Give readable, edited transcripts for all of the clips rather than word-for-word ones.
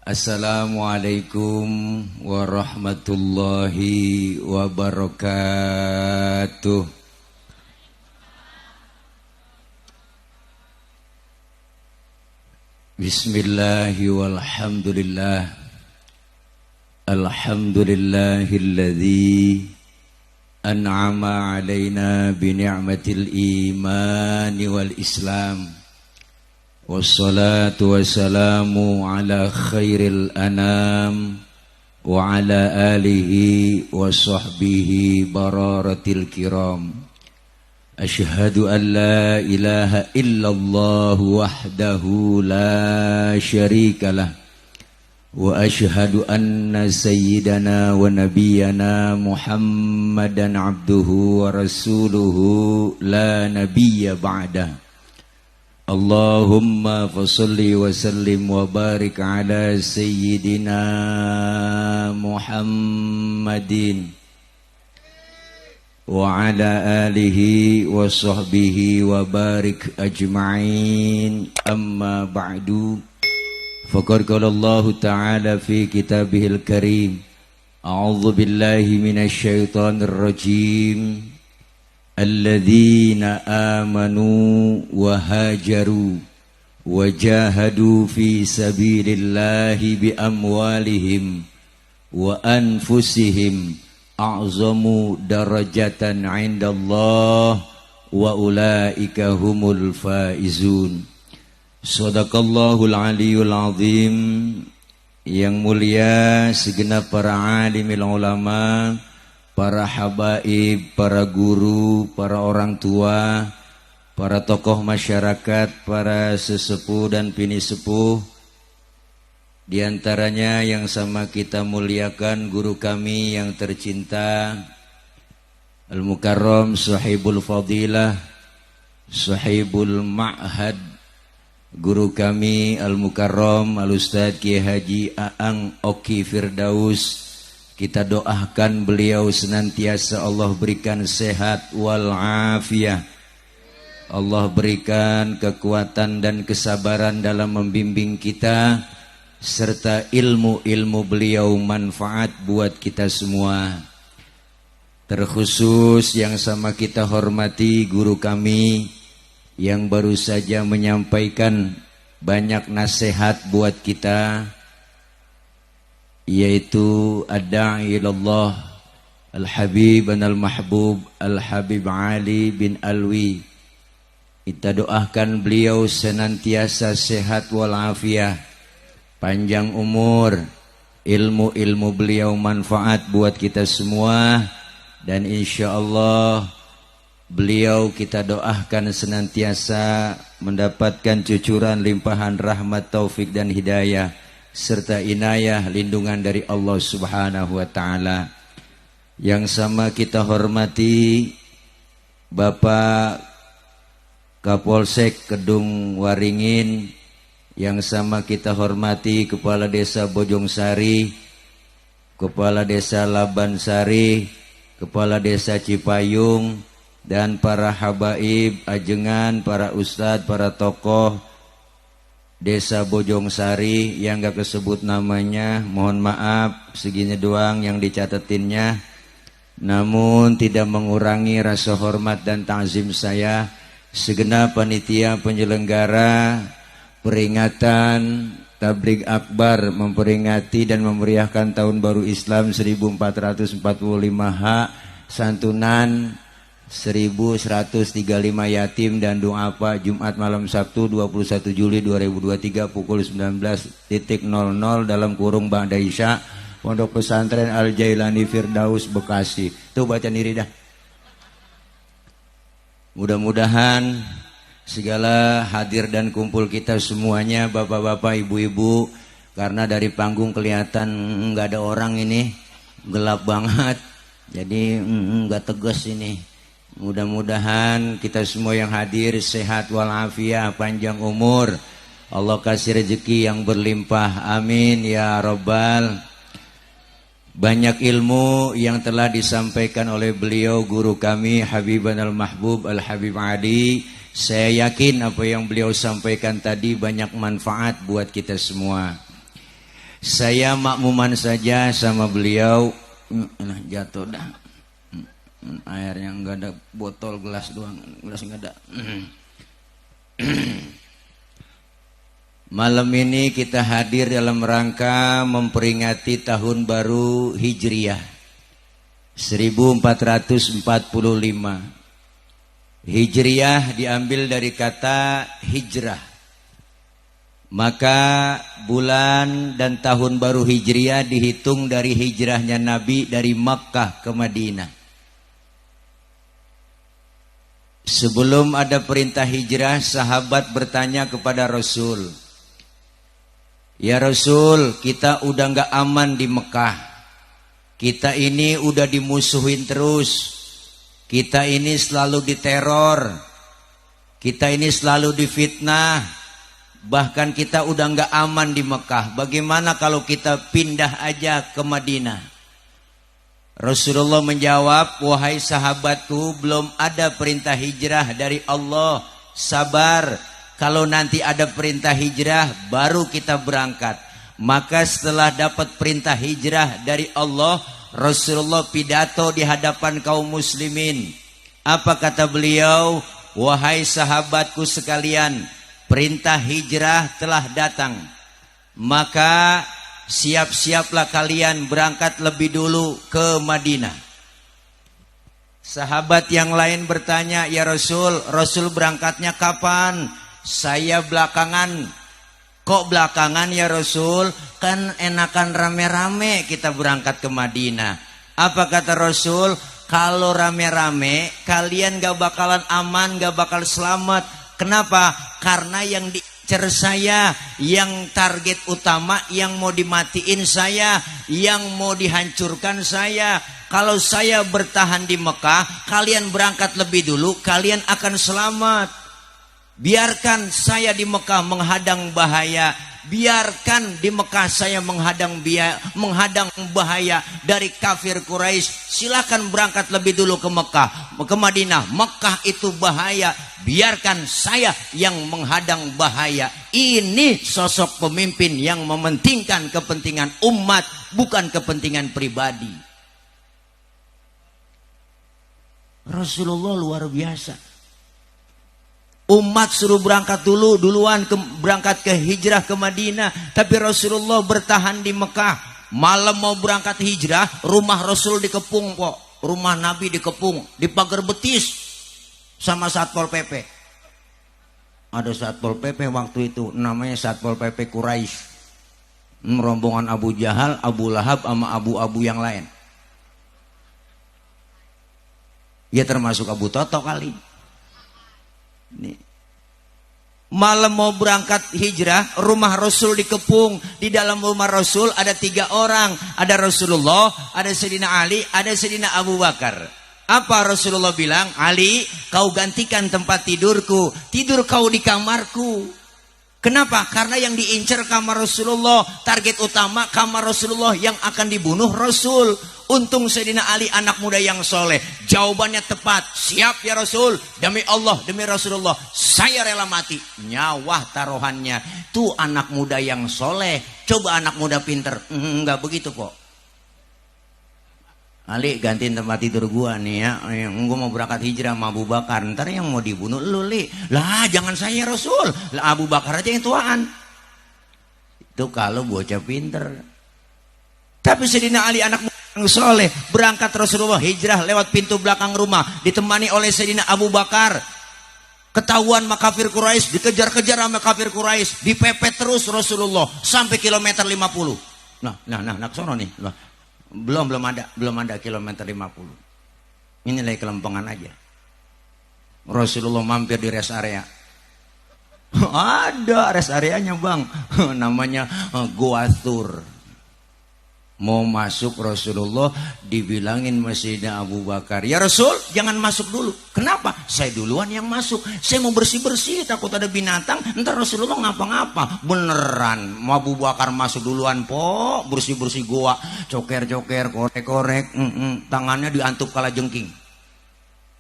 Assalamualaikum warahmatullahi wabarakatuh. Bismillahi walhamdulillah. Alhamdulillahilladzi an'ama alaina bi ni'matil imani wal islam. Wassalatu wassalamu ala khairil anam wa ala alihi wa sahbihi bararatil kiram. Ashhadu an la ilaha illallah wahdahu la syarikalah wa ashhadu anna sayyidana wa nabiyyana Muhammadan abduhu wa rasuluhu la nabiyya ba'dah. Allahumma fasalli wa sallim wa barik ala sayyidina Muhammadin wa ala alihi wa sahbihi wa barik ajma'in. Amma ba'du, faqad qala Allah ta'ala fi kitabihil karim, a'udzu billahi minasy syaithanir rajim. Alladzina amanu wa hajaru wa jahadu fi sabilillahi bi amwalihim wa anfusihim a'zamu darajatan 'indallah wa ulaika humul faizun. Shadaqallahul aliyul azim. Yang mulia segenap para alimil ulama, para habaib, para guru, para orang tua, para tokoh masyarakat, para sesepuh dan bini sepuh. Di antaranya yang sama kita muliakan guru kami yang tercinta, Al-Mukarram Sahibul Fadilah, Sahibul Ma'had, guru kami Al-Mukarram Al-Ustadz Kiai Haji Aang Oki Firdaus. Kita doakan beliau senantiasa Allah berikan sehat wal afiyah. Allah berikan kekuatan dan kesabaran dalam membimbing kita, serta ilmu-ilmu beliau manfaat buat kita semua. Terkhusus yang sama kita hormati guru kami yang baru saja menyampaikan banyak nasihat buat kita, yaitu ad-da'i ilallah Al-Habib dan Al-Mahbub Al-Habib Ali bin Alwi. Kita doakan beliau senantiasa sehat walafiat, panjang umur, ilmu-ilmu beliau manfaat buat kita semua, dan insya Allah beliau kita doakan senantiasa mendapatkan cucuran limpahan rahmat, taufik dan hidayah serta inayah lindungan dari Allah Subhanahu wa taala. Yang sama kita hormati Bapak Kapolsek Kedung Waringin, yang sama kita hormati Kepala Desa Bojongsari, Kepala Desa Labansari, Kepala Desa Cipayung, dan para habaib ajengan, para ustadz, para tokoh Desa Bojongsari yang gak kesebut namanya, mohon maaf, segini doang yang dicatetinnya. Namun tidak mengurangi rasa hormat dan ta'zim saya segenap panitia penyelenggara peringatan Tabligh Akbar memperingati dan memeriahkan Tahun Baru Islam 1445H, santunan 1135 yatim dan doa apa Jumat malam Sabtu 21 Juli 2023 pukul 19.00 dalam kurung Ba'da Isya, Pondok Pesantren Al Jailani Firdaus Bekasi. Tuh baca diri dah. Mudah-mudahan segala hadir dan kumpul kita semuanya, bapak-bapak, ibu-ibu, karena dari panggung kelihatan nggak ada orang ini, gelap banget, jadi nggak tegas ini. Mudah-mudahan kita semua yang hadir sehat walafiat, panjang umur, Allah kasih rezeki yang berlimpah, amin ya rabbal. Banyak ilmu yang telah disampaikan oleh beliau guru kami Habib Al-Mahbub Al-Habib Ali. Saya yakin apa yang beliau sampaikan tadi banyak manfaat buat kita semua. Saya makmuman saja sama beliau. Nah, jatuh dah. Airnya enggak ada, botol gelas doang, gelas enggak ada. Malam ini kita hadir dalam rangka memperingati tahun baru Hijriah 1445. Hijriah diambil dari kata hijrah. Maka bulan dan tahun baru Hijriah dihitung dari hijrahnya Nabi dari Makkah ke Madinah. Sebelum ada perintah hijrah, sahabat bertanya kepada Rasul, "Ya Rasul, kita udah gak aman di Mekah. Kita ini udah dimusuhin terus. Kita ini selalu diteror. Kita ini selalu difitnah. Bahkan kita udah gak aman di Mekah. Bagaimana kalau kita pindah aja ke Madinah?" Rasulullah menjawab, "Wahai sahabatku, belum ada perintah hijrah dari Allah. Sabar, kalau nanti ada perintah hijrah baru kita berangkat." Maka setelah dapat perintah hijrah dari Allah, Rasulullah pidato di hadapan kaum muslimin. Apa kata beliau? "Wahai sahabatku sekalian, perintah hijrah telah datang. Maka siap-siaplah kalian berangkat lebih dulu ke Madinah." Sahabat yang lain bertanya, "Ya Rasul, Rasul berangkatnya kapan?" "Saya belakangan." "Kok belakangan ya Rasul? Kan enakan rame-rame kita berangkat ke Madinah." Apa kata Rasul? "Kalau rame-rame kalian gak bakalan aman, gak bakal selamat. Kenapa? Karena yang diincar saya, yang target utama, yang mau dimatiin saya, yang mau dihancurkan saya. Kalau saya bertahan di Mekah, kalian berangkat lebih dulu, kalian akan selamat. Biarkan saya di Mekah menghadang bahaya. Biarkan di Mekah saya menghadang bahaya dari kafir Quraisy. Silakan berangkat lebih dulu ke Mekah, ke Madinah. Mekah itu bahaya. Biarkan saya yang menghadang bahaya." Ini sosok pemimpin yang mementingkan kepentingan umat, bukan kepentingan pribadi. Rasulullah luar biasa. Umat suruh berangkat duluan berangkat ke hijrah ke Madinah, tapi Rasulullah bertahan di Mekah. Malam mau berangkat hijrah, rumah Rasul dikepung kok. Rumah Nabi dikepung, dipagar betis sama Satpol PP. Ada Satpol PP waktu itu, namanya Satpol PP Quraisy. Rombongan Abu Jahal, Abu Lahab sama abu-abu yang lain. Ya termasuk Abu Toto kali. Nih. Malam mau berangkat hijrah, rumah Rasul dikepung. Di dalam rumah Rasul ada 3 orang. Ada Rasulullah, ada Sayyidina Ali, ada Sayyidina Abu Bakar. Apa Rasulullah bilang? "Ali, kau gantikan tempat tidurku. Tidur kau di kamarku." Kenapa? Karena yang diincar kamar Rasulullah. Target utama kamar Rasulullah, yang akan dibunuh Rasul. Untung Sayyidina Ali anak muda yang soleh. Jawabannya tepat. "Siap ya Rasul. Demi Allah, demi Rasulullah, saya rela mati." Nyawa taruhannya. Tuh anak muda yang soleh. Coba anak muda pinter. Enggak begitu kok. "Ali, gantiin tempat tidur gua nih ya. Gua mau berangkat hijrah sama Abu Bakar. Ntar yang mau dibunuh lu, Li." "Lah jangan saya Rasul. Lah Abu Bakar aja yang tuaan." Itu kalau bocah pinter. Tapi Sayyidina Ali anak muda yang soleh, berangkat Rasulullah hijrah lewat pintu belakang rumah, ditemani oleh Sayyidina Abu Bakar. Ketahuan makafir Quraisy, dikejar-kejar sama kafir Quraisy, dipepet terus Rasulullah sampai kilometer 50. Nah, sono nih. Belum ada kilometer 50. Ini lagi kelempengan aja. Rasulullah mampir di rest area. Ada rest areanya bang, namanya Goa Tur. Mau masuk Rasulullah dibilangin Sayyidina Abu Bakar, "Ya Rasul, jangan masuk dulu." "Kenapa?" "Saya duluan yang masuk. Saya mau bersih-bersih, takut ada binatang, ntar Rasulullah ngapa-ngapa." Beneran Abu Bakar masuk duluan, po, bersih-bersih goa, coker-coker, korek-korek, tangannya diantuk kalajengking.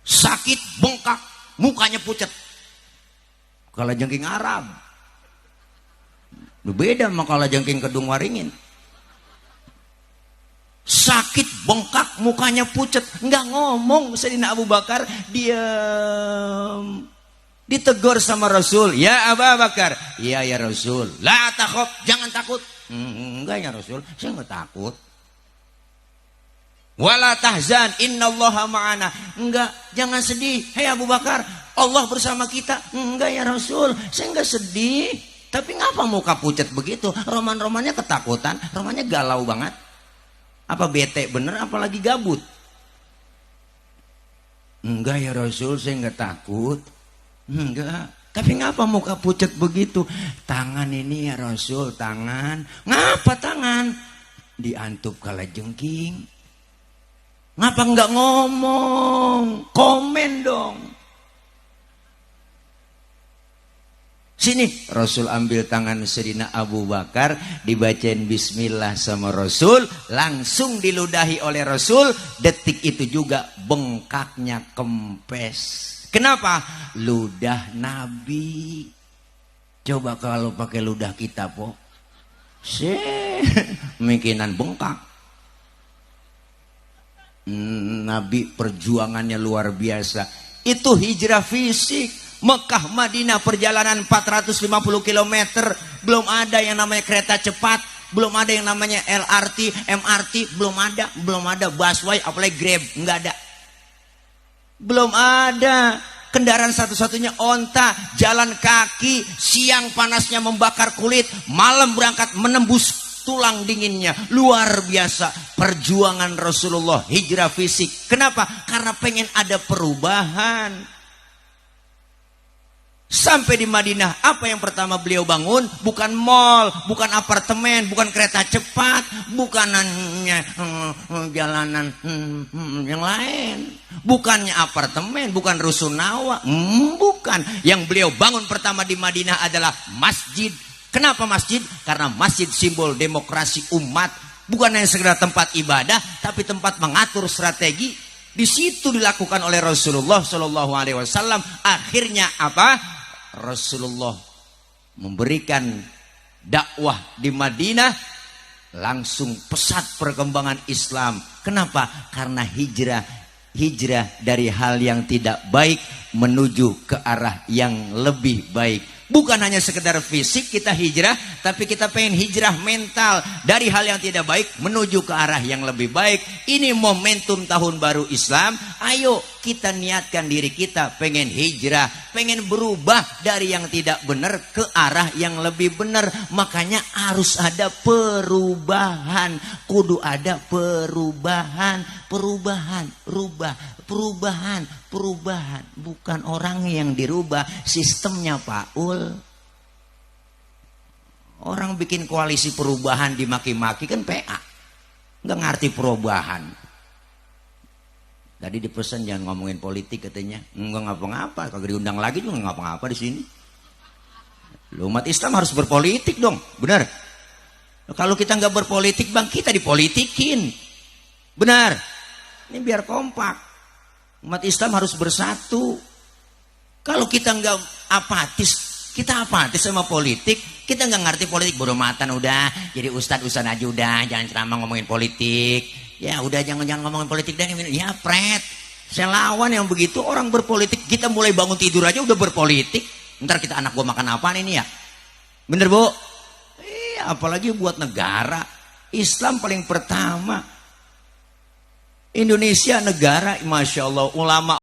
Sakit, bengkak, mukanya pucat. Kalajengking Arab. Beda sama kalajengking Kedung Waringin. sakit, bengkak, mukanya pucat, nggak ngomong. Sayyidina Abu Bakar diam. Ditegur sama Rasul, ya Abu Bakar, iya ya Rasul, la takhaf, jangan takut. Enggak ya Rasul, saya nggak takut. Wala tahzan, innallaha ma'ana. Enggak, jangan sedih. Hei Abu Bakar, Allah bersama kita. Enggak ya Rasul, saya enggak sedih. Tapi ngapa muka pucat begitu? Roman-romannya ketakutan, romannya galau banget. Apa bete bener, apalagi gabut? Enggak ya Rasul, saya enggak takut. Enggak. Tapi ngapa muka pucat begitu? Tangan ini ya Rasul, tangan. Ngapa tangan? Diantup kalajengking. Ngapa enggak ngomong? Komen dong. Sini, Rasul ambil tangan Sayyidina Abu Bakar, dibacain bismillah sama Rasul, langsung diludahi oleh Rasul. Detik itu juga bengkaknya kempes. Kenapa? Ludah Nabi. Coba kalau pakai ludah kita, po, mikinan bengkak. Nabi perjuangannya luar biasa. Itu hijrah fisik. Mekah Madinah perjalanan 450 km. Belum ada yang namanya kereta cepat, belum ada yang namanya LRT, MRT, belum ada busway, apalagi Grab, enggak ada. Belum ada. Kendaraan satu-satunya onta, jalan kaki, siang panasnya membakar kulit, malam berangkat menembus tulang dinginnya. Luar biasa perjuangan Rasulullah, hijrah fisik. Kenapa? Karena pengen ada perubahan. Sampai di Madinah, apa yang pertama beliau bangun? Bukan mall, bukan apartemen, bukan kereta cepat, bukan jalanan yang lain, bukannya apartemen, bukan rusunawa, bukan. Yang beliau bangun pertama di Madinah adalah masjid. Kenapa masjid? Karena masjid simbol demokrasi umat, bukan hanya sekedar tempat ibadah, tapi tempat mengatur strategi. Di situ dilakukan oleh Rasulullah Shallallahu Alaihi Wasallam. Akhirnya apa? Rasulullah memberikan dakwah di Madinah, langsung pesat perkembangan Islam. Kenapa? Karena hijrah dari hal yang tidak baik menuju ke arah yang lebih baik. Bukan hanya sekedar fisik kita hijrah, tapi kita pengen hijrah mental dari hal yang tidak baik menuju ke arah yang lebih baik. Ini momentum tahun baru Islam. Ayo kita niatkan diri kita pengen hijrah, pengen berubah dari yang tidak benar ke arah yang lebih benar. Makanya harus ada perubahan, kudu ada perubahan, perubahan, bukan orang yang dirubah, sistemnya Paul. Orang bikin koalisi perubahan dimaki-maki kan PA, nggak ngerti perubahan. Tadi dipesan jangan ngomongin politik katanya, nggak ngapa-ngapa, kagak diundang lagi juga nggak ngapa-ngapa di sini. Umat Islam harus berpolitik dong, benar. Kalau kita nggak berpolitik bang, kita dipolitikin, benar. Ini biar kompak. Umat Islam harus bersatu. Kalau kita nggak kita apatis sama politik, kita nggak ngerti politik, bodo matan udah. Jadi ustadz aja udah, jangan ceramah ngomongin politik. Ya udah jangan ngomongin politik dan ya pret. Saya lawan yang begitu orang berpolitik. Kita mulai bangun tidur aja udah berpolitik. Ntar kita anak gua makan apaan ini ya? Bener bu? Apalagi buat negara. Islam paling pertama. Indonesia negara, masya Allah, ulama